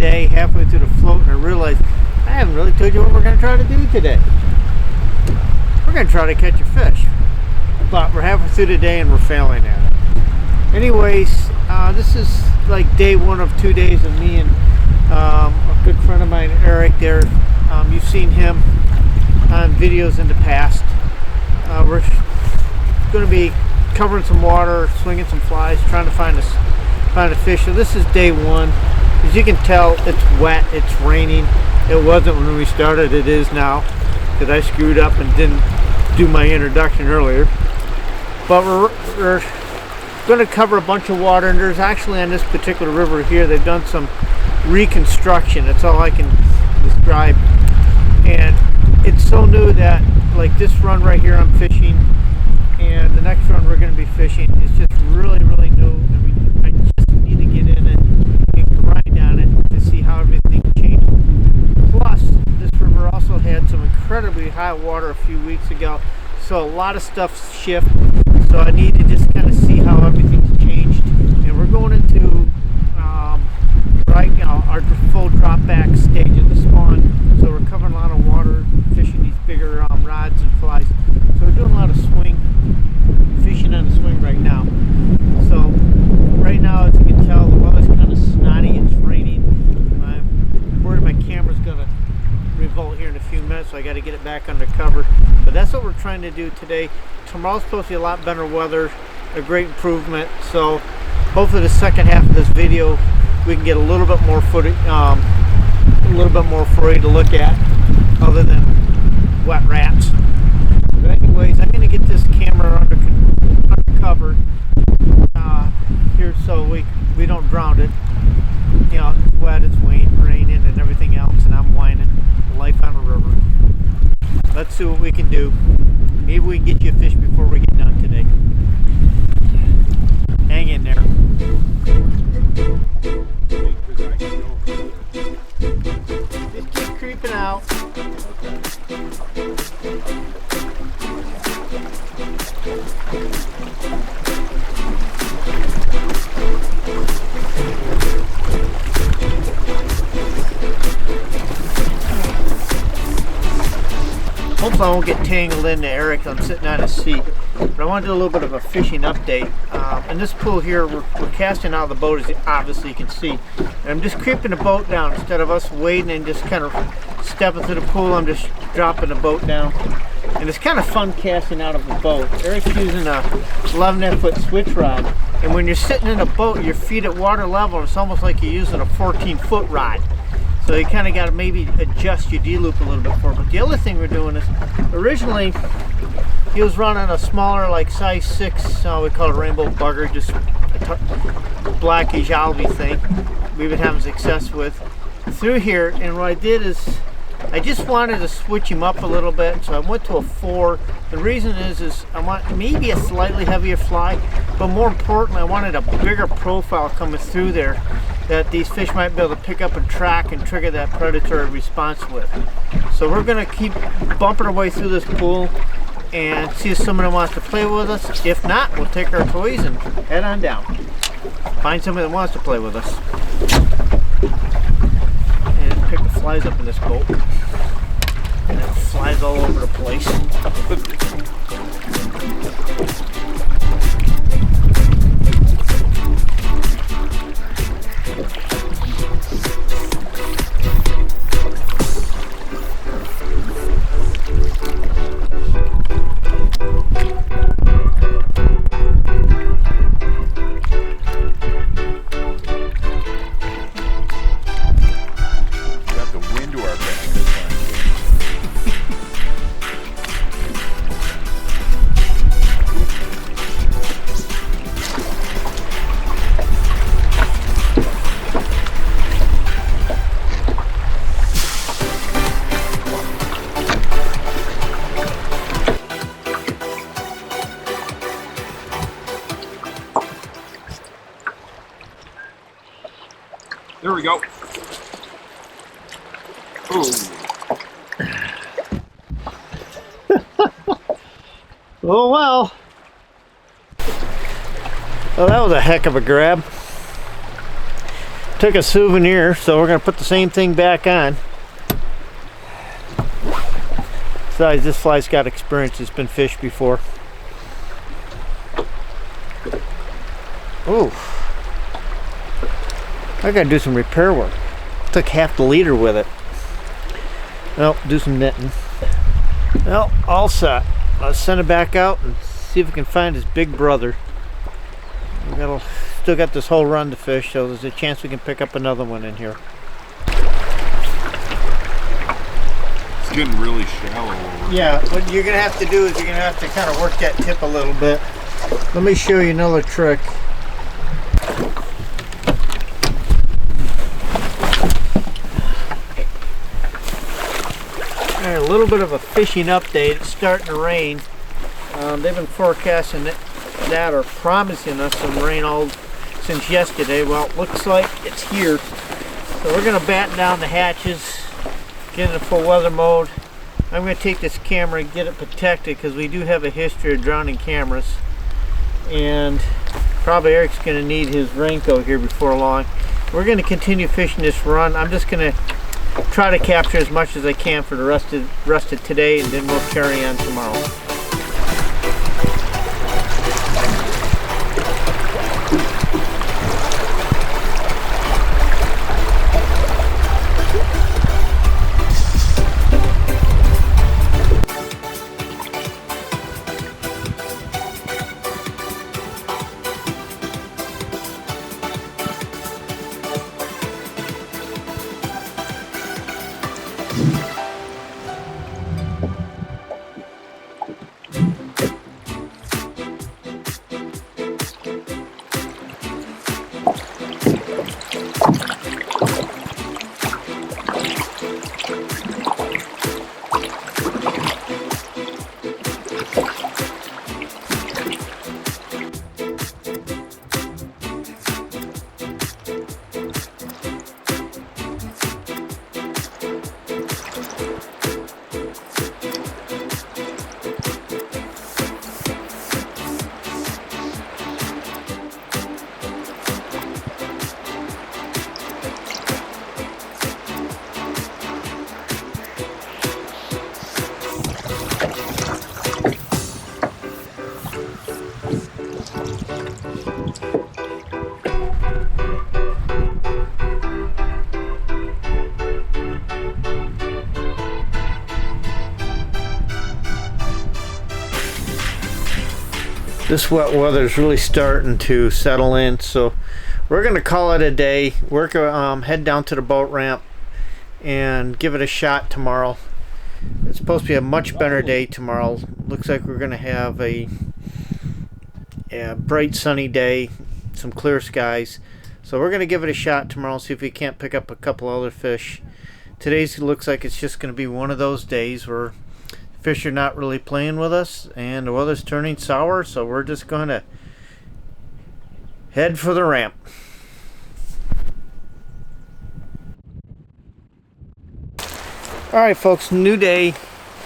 day, halfway through the float, and I realized I haven't really told you what we're going to try to do today. We're going to try to catch a fish, but we're halfway through the day and we're failing at it. Anyways, this is like day one of 2 days of me and a good friend of mine, Eric. There, you've seen him on videos in the past. We're going to be covering some water, swinging some flies, trying to find a fish. So this is day one. As you can tell, it's wet, it's raining. It wasn't when we started, it is now, because I screwed up and didn't do my introduction earlier. But we're going to cover a bunch of water, and there's actually on this particular river here, they've done some reconstruction. That's all I can describe. And it's so new that, like this run right here, I'm fishing, and the next run we're going to be fishing. It's just really, really new. I just need to get in it and grind on it to see how everything changed. Plus, this river also had some incredibly high water a few weeks ago, so a lot of stuff shifted. So I need to just kind of see how everything's changed. And we're going into right now our full drop back stage of the spawn. So we're covering a lot of water, fishing these bigger rods and flies. So we're doing a lot of swing fishing on the swing right now. So right now, as you can tell, the weather's kind of snotty. It's raining. I'm worried my camera's gonna revolt here in a few minutes, so I got to get it back under cover. But that's what we're trying to do today. Tomorrow's supposed to be a lot better weather, a great improvement. So hopefully the second half of this video we can get a little bit more footage, a little bit more for you to look at, other than wet rats. But anyways, I'm going to get this camera under cover here so we don't drown it. You know, it's wet, it's raining and everything else, and I'm whining. Life on a river. Let's see what we can do. Maybe we can get you a fish before we get done today. Hang in there. Just keep creeping out. Hopefully I won't get tangled into Eric. I'm sitting on his seat. But I want to do a little bit of a fishing update. In this pool here, we're casting out of the boat, as obviously you can see. And I'm just creeping the boat down. Instead of us wading and just kind of stepping through the pool, I'm just dropping the boat down. And it's kind of fun casting out of the boat. Eric's using a 11-foot switch rod. And when you're sitting in a boat, your feet at water level, it's almost like you're using a 14-foot rod. So you kind of got to maybe adjust your D-loop a little bit for it. But the other thing we're doing is, originally he was running a smaller, like size 6, we call it a rainbow bugger, just a blackish algae thing we've been having success with through here. And what I did is I just wanted to switch him up a little bit, so I went to a 4. The reason is I want maybe a slightly heavier fly, but more importantly, I wanted a bigger profile coming through there that these fish might be able to pick up and track and trigger that predatory response with. So we're going to keep bumping our way through this pool and see if somebody wants to play with us. If not, we'll take our toys and head on down. Find somebody that wants to play with us. And pick the flies up in this boat. And it flies all over the place. There we go. Ooh. Oh well. Well, that was a heck of a grab. Took a souvenir, so we're gonna put the same thing back on. Besides, this fly's got experience, it's been fished before. Ooh, I gotta do some repair work. Took half the leader with it. Well, do some knitting. Well, all set. Let's send it back out and see if we can find his big brother. Still got this whole run to fish, so there's a chance we can pick up another one in here. It's getting really shallow over. Yeah, what you're gonna have to do is you're gonna have to kind of work that tip a little bit. Let me show you another trick. All right, a little bit of a fishing update. It's starting to rain. They've been forecasting that or promising us some rain all since yesterday. Well, it looks like it's here. So we're gonna batten down the hatches, get into full weather mode. I'm gonna take this camera and get it protected because we do have a history of drowning cameras. And probably Eric's gonna need his raincoat here before long. We're gonna continue fishing this run. I'm just gonna try to capture as much as I can for the rest of today, and then we'll carry on tomorrow. This wet weather is really starting to settle in, so we're gonna call it a day. We're gonna head down to the boat ramp and give it a shot tomorrow. It's supposed to be a much better day tomorrow. Looks like we're gonna have a bright sunny day, some clear skies. So we're gonna give it a shot tomorrow, see if we can't pick up a couple other fish. Today's looks like it's just gonna be one of those days where fish are not really playing with us and the weather's turning sour, so we're just going to head for the ramp. Alright folks, new day,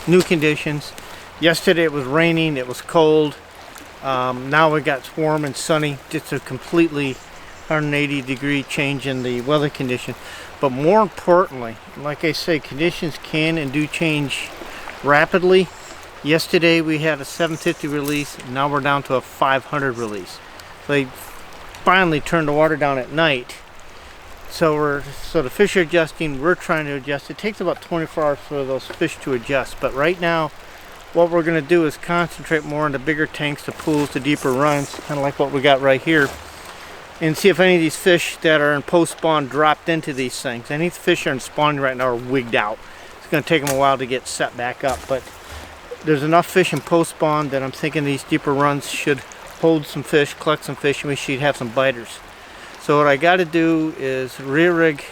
new conditions. Yesterday it was raining, it was cold. Now we got warm and sunny, just a completely 180 degree change in the weather condition. But more importantly, like I say, conditions can and do change rapidly. Yesterday we had a 750 release, now we're down to a 500 release. So they finally turned the water down at night. So the fish are adjusting, we're trying to adjust. It takes about 24 hours for those fish to adjust, but right now what we're going to do is concentrate more on the bigger tanks, the pools, the deeper runs, kind of like what we got right here, and see if any of these fish that are in post-spawn dropped into these things. Any fish are in spawning right now are wigged out. It's going to take them a while to get set back up, but there's enough fish in post-spawn that I'm thinking these deeper runs should hold some fish, collect some fish, and we should have some biters. So what I got to do is rear rig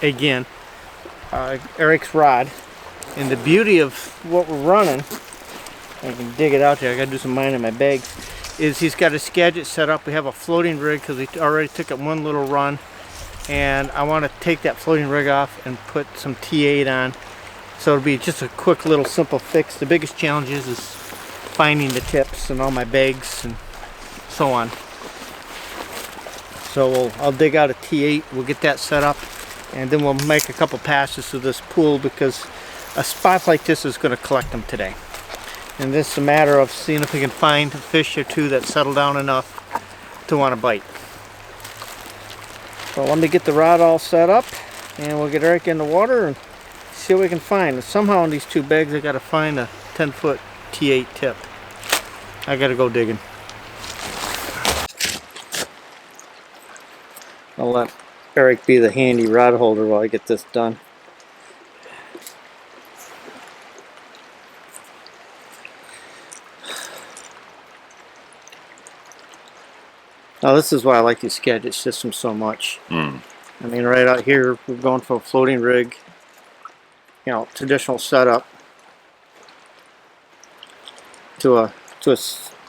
again Eric's rod, and the beauty of what we're running, I can dig it out there, I got to do some mining in my bag, is he's got a Skagit set up. We have a floating rig because we already took it one little run, and I want to take that floating rig off and put some T8 on, so it'll be just a quick little simple fix. The biggest challenge is finding the tips and all my bags and so on. So I'll dig out a T8, we'll get that set up, and then we'll make a couple passes to this pool because a spot like this is going to collect them today. And this is a matter of seeing if we can find a fish or two that settle down enough to want to bite. So let me get the rod all set up, and we'll get Eric in the water and see what we can find. And somehow in these two bags I got to find a 10-foot T8 tip. I got to go digging. I'll let Eric be the handy rod holder while I get this done. Now this is why I like these gadget systems so much. I mean, right out here we're going for a floating rig, you know, traditional setup to a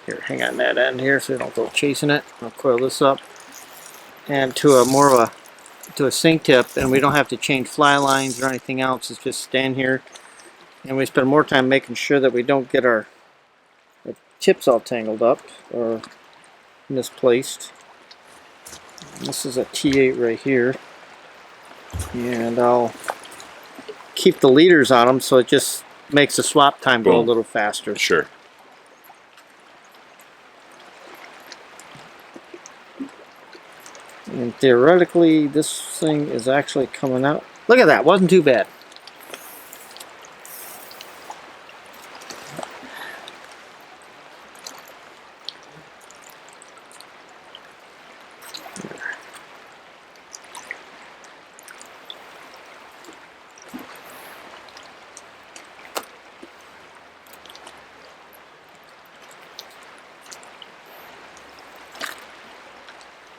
here, hang on that end here so you don't go chasing it. I'll coil this up, and to a more of a sink tip, and we don't have to change fly lines or anything else. It's just stand here, and we spend more time making sure that we don't get our tips all tangled up or misplaced. This is a T8 right here, and I'll keep the leaders on them so it just makes the swap time go a little faster. Sure. And theoretically this thing is actually coming out. Look at that, wasn't too bad.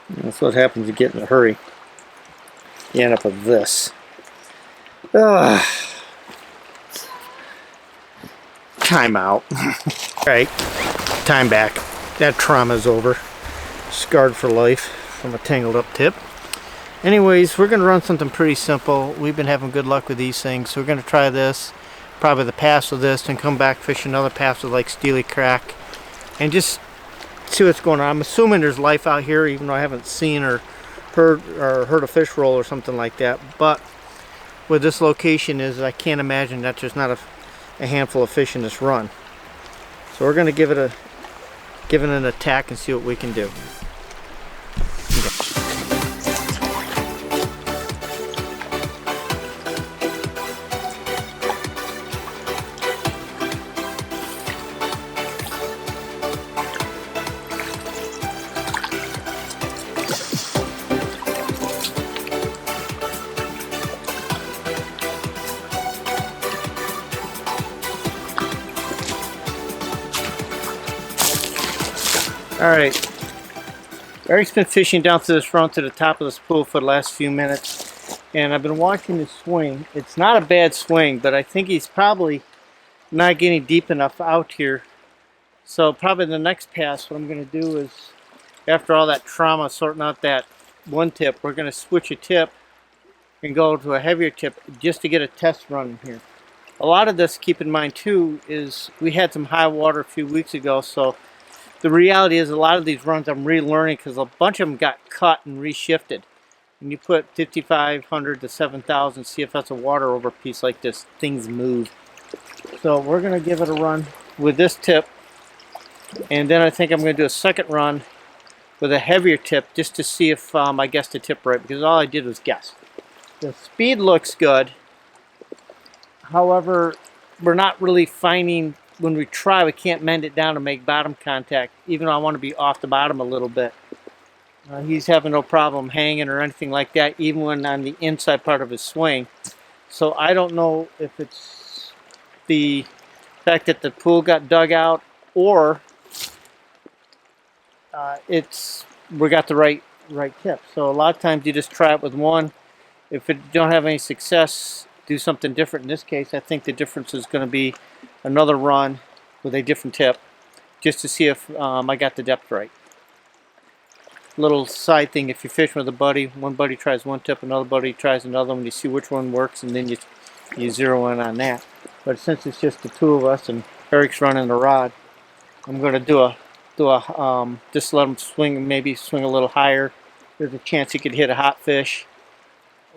That's what happens to get in a hurry. You end up with this. Time out. Alright, time back. That trauma's over. Scarred for life from a tangled up tip. Anyways, we're going to run something pretty simple. We've been having good luck with these things, so we're going to try this, probably the pass with this, and come back fish another pass with like Steely Crack, and just see what's going on. I'm assuming there's life out here, even though I haven't seen or heard a fish roll or something like that. But where this location is, I can't imagine that there's not a handful of fish in this run. So we're going to give it an attack and see what we can do. Alright, Eric's been fishing down through this run to the top of this pool for the last few minutes, and I've been watching his swing. It's not a bad swing, but I think he's probably not getting deep enough out here. So probably the next pass, what I'm going to do is, after all that trauma sorting out that one tip, we're going to switch a tip and go to a heavier tip just to get a test run here. A lot of this, keep in mind too, is we had some high water a few weeks ago, so the reality is a lot of these runs I'm relearning because a bunch of them got cut and reshifted. When you put 5,500 to 7,000 CFS of water over a piece like this, things move. So we're going to give it a run with this tip, and then I think I'm going to do a second run with a heavier tip just to see if I guessed the tip right, because all I did was guess. The speed looks good. However, we're not really finding, when we try, we can't mend it down to make bottom contact, even though I want to be off the bottom a little bit. He's having no problem hanging or anything like that, even when on the inside part of his swing. So I don't know if it's the fact that the pool got dug out, or we got the right tip. So a lot of times you just try it with one. If you don't have any success, do something different. In this case, I think the difference is going to be another run with a different tip, just to see if I got the depth right. Little side thing, if you're fishing with a buddy, one buddy tries one tip, another buddy tries another one, you see which one works, and then you zero in on that. But since it's just the two of us and Eric's running the rod, I'm going to just let him swing, maybe swing a little higher there's a chance he could hit a hot fish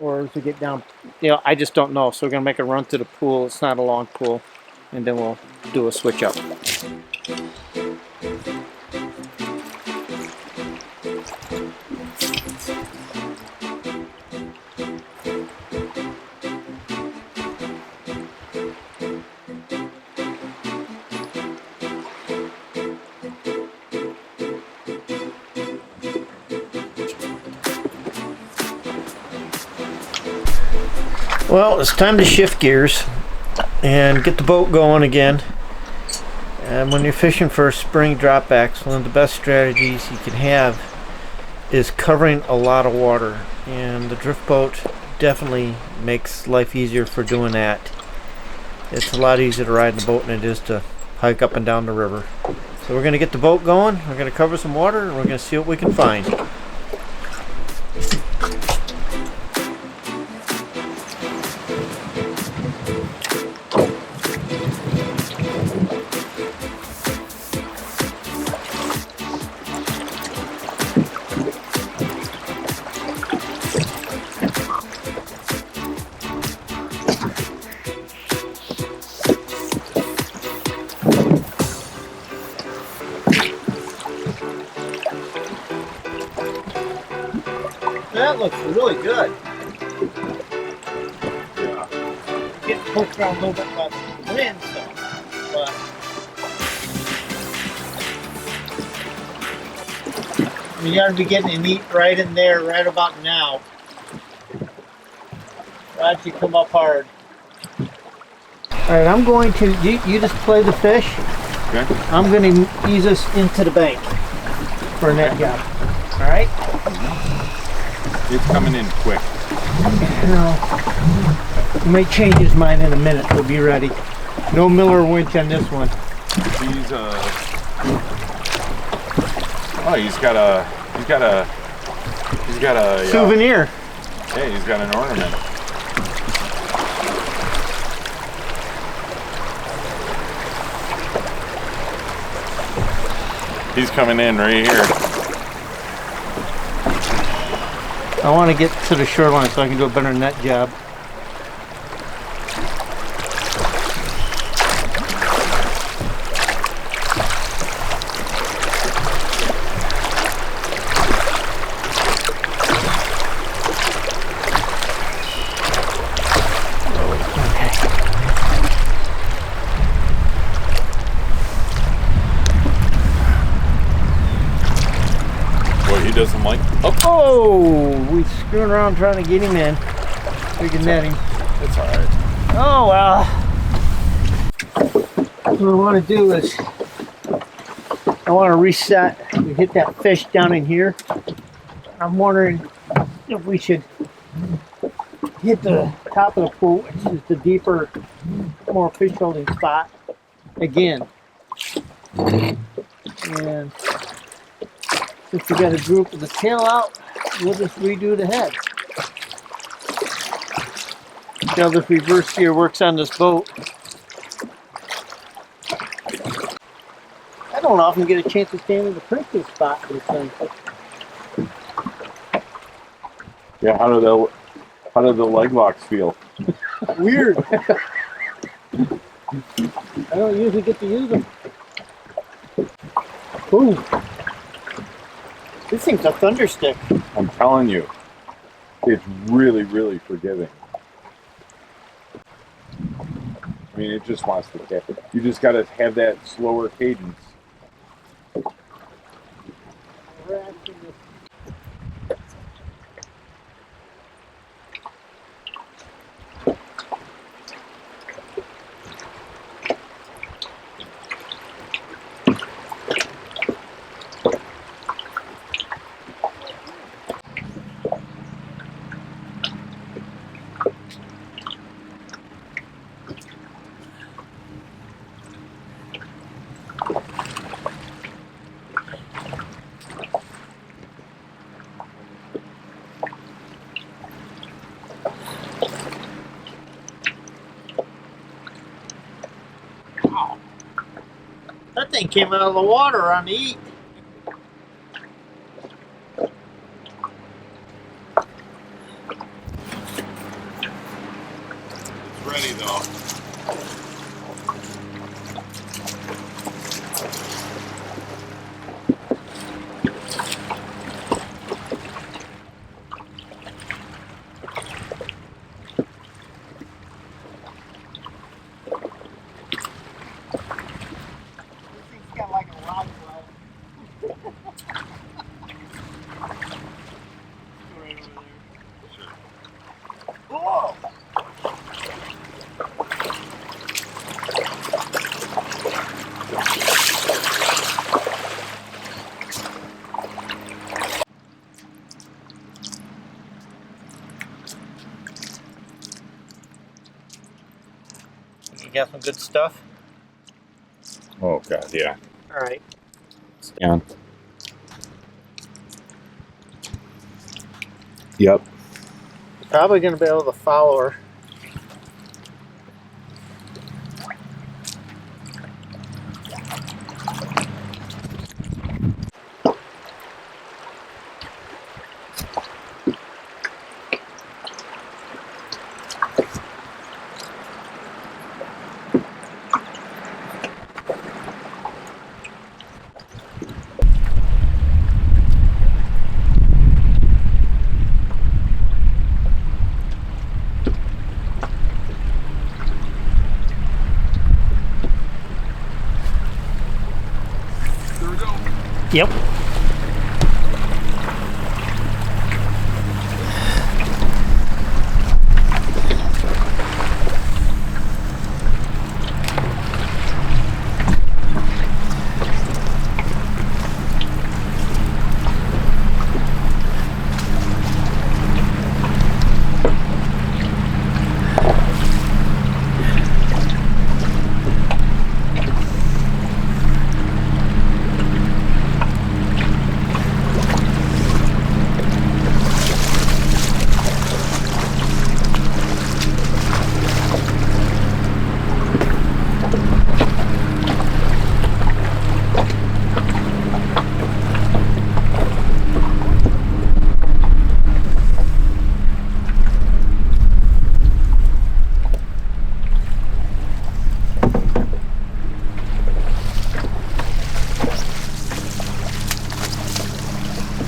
or to get down. You know, I just don't know. So we're gonna make a run to the pool. It's not a long pool, and then we'll do a switch up. Well, it's time to shift gears and get the boat going again. And when you're fishing for spring dropbacks, one of the best strategies you can have is covering a lot of water. And the drift boat definitely makes life easier for doing that. It's a lot easier to ride in the boat than it is to hike up and down the river. So we're going to get the boat going, we're going to cover some water, and we're going to see what we can find. That looks really good. Yeah. Getting pushed around a little bit by the wind, so, but you gotta be getting a meat right in there, right about now. Watch you come up hard. Alright, I'm going to, you just play the fish. Okay. I'm going to ease us into the bank for a net job. Alright? It's coming in quick. He might change his mind in a minute. We'll be ready. No Miller winch on this one. He's oh, he's got a Souvenir. Yeah, he's got an ornament. He's coming in right here. I want to get to the shoreline so I can do a better net job. He doesn't like. Oh, we screwing around trying to get him in. We can net him. It's all right. Oh well. What I want to do is I want to reset. We hit that fish down in here. I'm wondering if we should hit the top of the pool, which is the deeper, more fish holding spot again. And since we got a group with the tail out, we'll just redo the head. See how this reverse gear works on this boat. I don't often get a chance to stand in the principal spot for this thing. Yeah, how do the leg locks feel? Weird. I don't usually get to use them. Ooh. This thing's a thunder stick. I'm telling you, it's really, really forgiving. I mean, it just wants to catch it. You just got to have that slower cadence. That thing came out of the water on the eat. You got some good stuff? Oh god, yeah. Alright. Yeah. Yep. Probably going to be able to follow her. Here we go. Yep.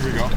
Here we go.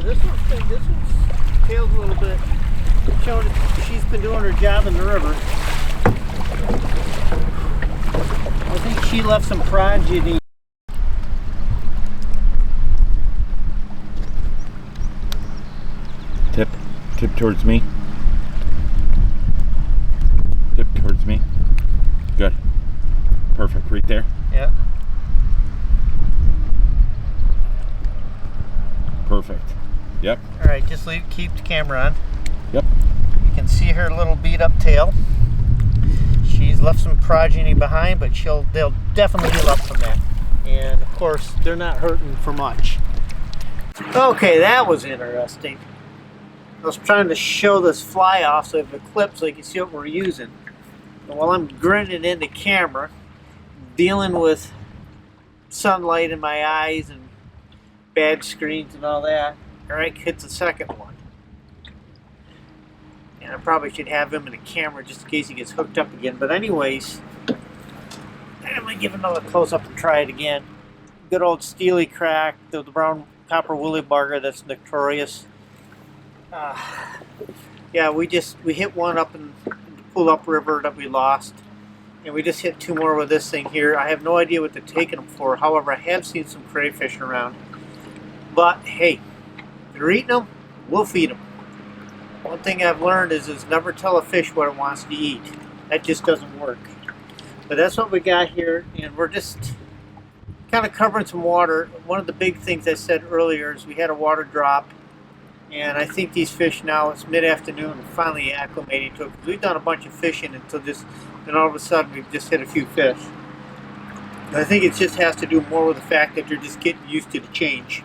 This one's tailed a little bit, showing she's been doing her job in the river. I think she left some progeny. Tip towards me. Tip towards me. Good. Perfect. Right there. Yeah. Perfect. Yep. All right, just keep the camera on. Yep. You can see her little beat up tail. She's left some progeny behind, but they'll definitely heal up from that. And of course, they're not hurting for much. Okay, that was interesting. I was trying to show this fly off so if it clips so you can see what we're using. And while I'm grinning in the camera, dealing with sunlight in my eyes and bad screens and all that, Eric hits the second one. And I probably should have him in the camera just in case he gets hooked up again. But anyways, I'm going to give another close-up and try it again. Good old steely crack, the brown copper woolly bugger that's notorious. Yeah, we hit one up in the Pull Up River that we lost. And we just hit two more with this thing here. I have no idea what they're taking them for. However, I have seen some crayfish around. But hey, if they're eating them, we'll feed them. One thing I've learned is never tell a fish what it wants to eat. That just doesn't work. But that's what we got here, and we're just kind of covering some water. One of the big things I said earlier is we had a water drop, and I think these fish now, it's mid-afternoon, are finally acclimating to it. We've done a bunch of fishing until just, and all of a sudden we've just hit a few fish. I think it just has to do more with the fact that you're just getting used to the change.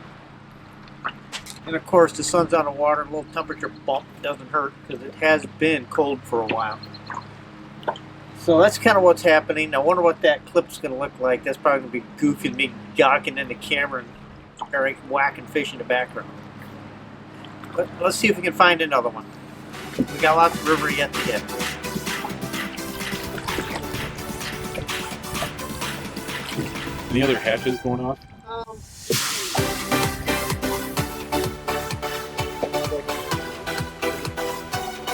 And of course, the sun's on the water, a little temperature bump doesn't hurt because it has been cold for a while. So that's kind of what's happening. I wonder what that clip's going to look like. That's probably going to be goofy, me gawking in the camera and Eric whacking fish in the background. But let's see if we can find another one. We got lots of river yet to hit. Any other hatches going off?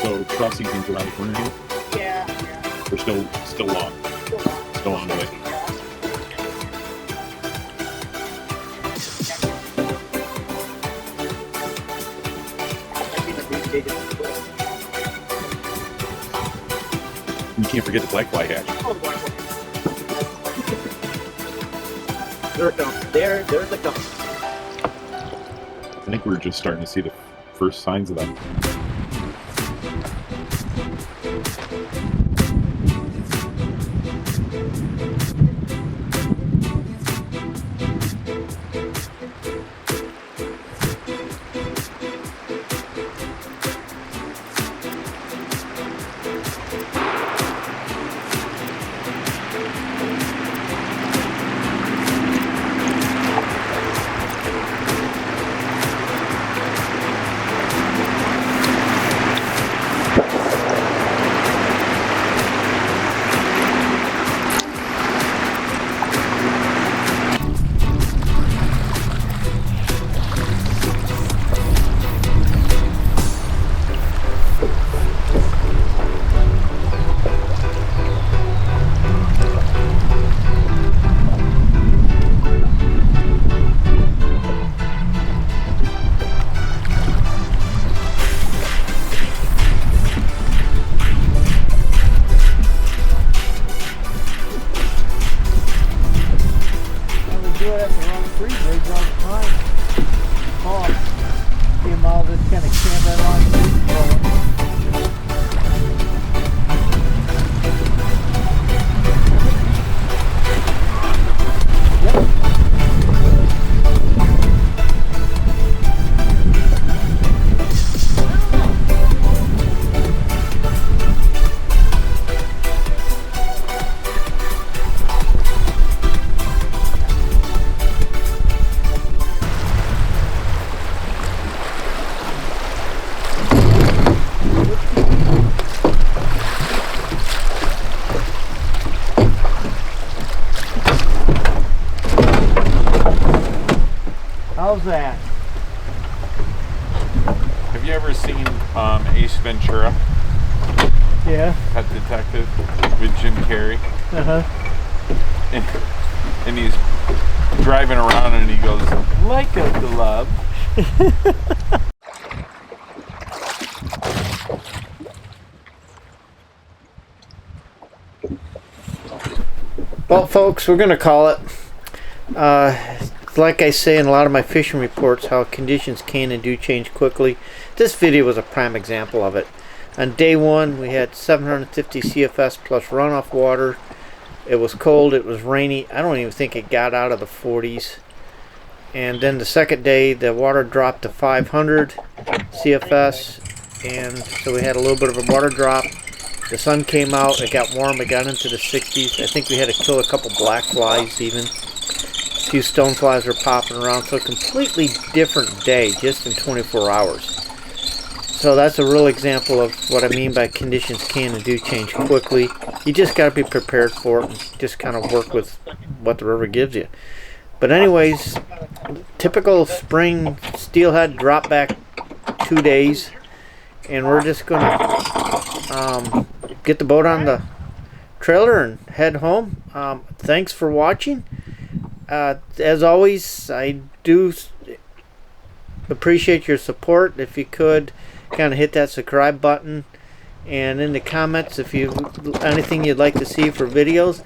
So trout season's around the corner here? Yeah. We're still long. Still on the way. You can't forget the blackfly hatch. There it comes. There's the comes. I think we're just starting to see the first signs of that. Do it at the wrong free bridge all the time. Oh, see them all just kind of camp that wrong free. How's that? Have you ever seen Ace Ventura? Yeah. Pet Detective with Jim Carrey? And he's driving around and he goes, like a glove. Well, folks, we're going to call it. Like I say in a lot of my fishing reports, how conditions can and do change quickly. This video was a prime example of it. On day one, we had 750 CFS plus runoff water. It was cold, it was rainy. I don't even think it got out of the 40s. And then the second day, the water dropped to 500 CFS. And so we had a little bit of a water drop. The sun came out, it got warm, it got into the 60s. I think we had to kill a couple black flies even. A few stoneflies were popping around, so a completely different day just in 24 hours. So that's a real example of what I mean by conditions can and do change quickly. You just got to be prepared for it and just kind of work with what the river gives you. But anyways, typical spring steelhead drop back 2 days, and we're just going to get the boat on the trailer and head home. Thanks for watching. As always, I do appreciate your support. If you could kind of hit that subscribe button, and in the comments, if you anything you'd like to see for videos,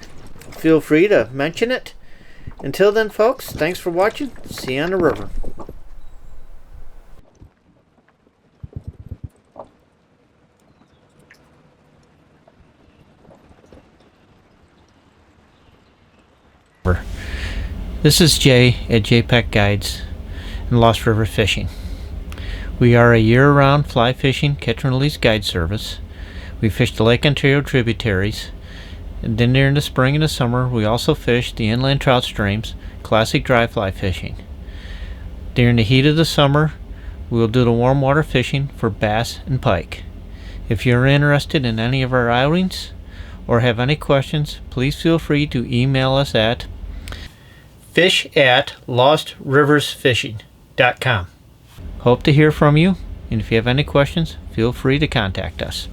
feel free to mention it. Until then, folks, thanks for watching. See you on the river. This is Jay at JPEG Guides and Lost River Fishing. We are a year-round fly fishing catch and release guide service. We fish the Lake Ontario tributaries, and then during the spring and the summer we also fish the inland trout streams, classic dry fly fishing. During the heat of the summer we will do the warm water fishing for bass and pike. If you're interested in any of our outings or have any questions, please feel free to email us at fish@lostriversfishing.com. Hope to hear from you, and if you have any questions, feel free to contact us.